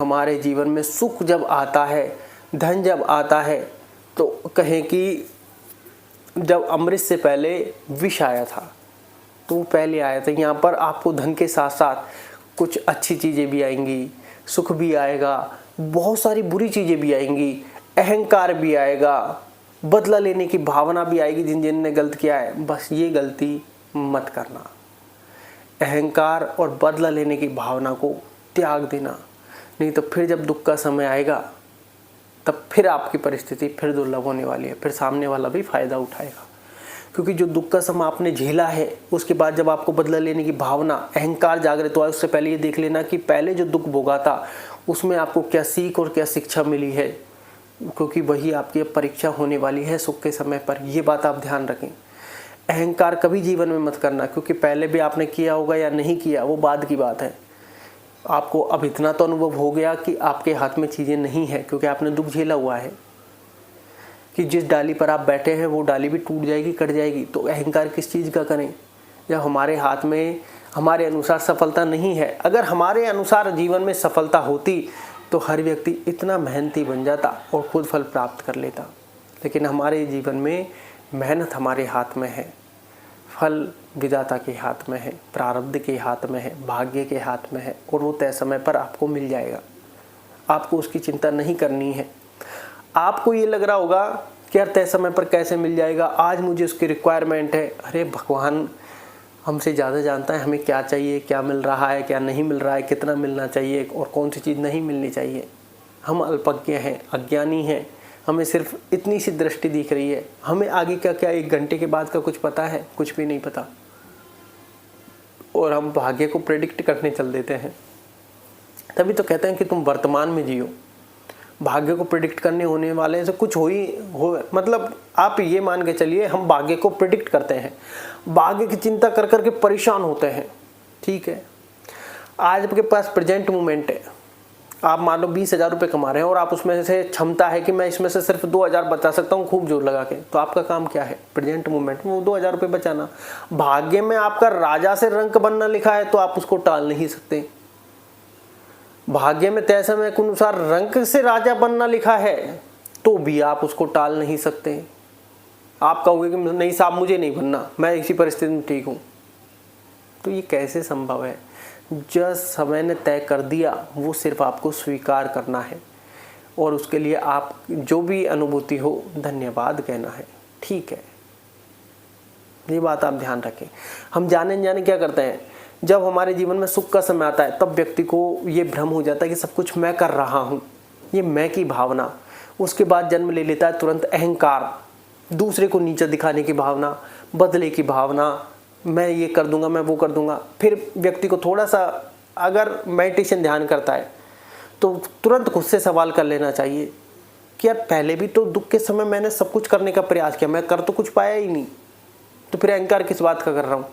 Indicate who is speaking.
Speaker 1: हमारे जीवन में सुख जब आता है, धन जब आता है, तो कहें कि जब अमृत से पहले विष आया था तो वो पहले आया था। यहाँ पर आपको धन के साथ साथ कुछ अच्छी चीज़ें भी आएंगी, सुख भी आएगा, बहुत सारी बुरी चीज़ें भी आएंगी, अहंकार भी आएगा, बदला लेने की भावना भी आएगी। जिन ने गलत किया है, बस ये गलती मत करना। अहंकार और बदला लेने की भावना को त्याग देना, नहीं तो फिर जब दुख का समय आएगा तब फिर आपकी परिस्थिति फिर दुर्लभ होने वाली है, फिर सामने वाला भी फायदा उठाएगा। क्योंकि जो दुख का समय आपने झेला है, उसके बाद जब आपको बदला लेने की भावना, अहंकार जागृत हुआ है, उससे पहले ये देख लेना कि पहले जो दुख भोगा था उसमें आपको क्या सीख और क्या शिक्षा मिली है, क्योंकि वही आपकी परीक्षा होने वाली है सुख के समय पर। ये बात आप ध्यान रखें। अहंकार कभी जीवन में मत करना, क्योंकि पहले भी आपने किया होगा या नहीं किया वो बाद की बात है। आपको अब इतना तो अनुभव हो गया कि आपके हाथ में चीज़ें नहीं है, क्योंकि आपने दुख झेला हुआ है कि जिस डाली पर आप बैठे हैं वो डाली भी टूट जाएगी, कट जाएगी। तो अहंकार किस चीज़ का करें जब हमारे हाथ में हमारे अनुसार सफलता नहीं है। अगर हमारे अनुसार जीवन में सफलता होती तो हर व्यक्ति इतना मेहनती बन जाता और खुद फल प्राप्त कर लेता। लेकिन हमारे जीवन में मेहनत हमारे हाथ में है, फल विधाता के हाथ में है, प्रारब्ध के हाथ में है, भाग्य के हाथ में है, और वो तय समय पर आपको मिल जाएगा। आपको उसकी चिंता नहीं करनी है। आपको ये लग रहा होगा कि यार तय समय पर कैसे मिल जाएगा, आज मुझे उसकी रिक्वायरमेंट है। अरे भगवान हमसे ज़्यादा जानता है हमें क्या चाहिए, क्या मिल रहा है, क्या नहीं मिल रहा है, कितना मिलना चाहिए और कौन सी चीज़ नहीं मिलनी चाहिए। हम अल्पज्ञ हैं, अज्ञानी हैं, हमें सिर्फ इतनी सी दृष्टि दिख रही है। हमें आगे का क्या 1 घंटे के बाद का कुछ पता है? कुछ भी नहीं पता। और हम भाग्य को प्रेडिक्ट करने चल देते हैं। तभी तो कहते हैं कि तुम वर्तमान में जियो। भाग्य को प्रेडिक्ट करने होने वाले से कुछ हो मतलब आप ये मान के चलिए हम भाग्य को प्रेडिक्ट करते हैं, भाग्य की चिंता कर करके परेशान होते हैं। ठीक है, आज आपके पास प्रेजेंट मोमेंट है, आप मान लो 20,000 रुपये कमा रहे हैं और आप उसमें से क्षमता है कि मैं इसमें से सिर्फ 2,000 बचा सकता हूँ खूब जोर लगा के। तो आपका काम क्या है? प्रेजेंट मोमेंट में वो 2,000 रुपये बचाना। भाग्य में आपका राजा से रंक बनना लिखा है तो आप उसको टाल नहीं सकते। भाग्य में तय समय के अनुसार रंक से राजा बनना लिखा है तो भी आप उसको टाल नहीं सकते। आप कहोगे कि नहीं साहब मुझे नहीं बनना, मैं इसी परिस्थिति में ठीक हूँ। तो ये कैसे संभव है? जो समय ने तय कर दिया वो सिर्फ आपको स्वीकार करना है और उसके लिए आप जो भी अनुभूति हो धन्यवाद कहना है। ठीक है, ये बात आप ध्यान रखें। हम जाने जाने क्या करते हैं, जब हमारे जीवन में सुख का समय आता है तब व्यक्ति को ये भ्रम हो जाता है कि सब कुछ मैं कर रहा हूँ, ये मैं की भावना। उसके बाद जन्म ले लेता है तुरंत अहंकार, दूसरे को नीचा दिखाने की भावना, बदले की भावना, मैं ये कर दूंगा, मैं वो कर दूंगा। फिर व्यक्ति को थोड़ा सा अगर मेडिटेशन ध्यान करता है तो तुरंत खुद से सवाल कर लेना चाहिए कि यार पहले भी तो दुख के समय मैंने सब कुछ करने का प्रयास किया, मैं कर तो कुछ पाया ही नहीं, तो फिर अहंकार किस बात का कर रहा हूँ।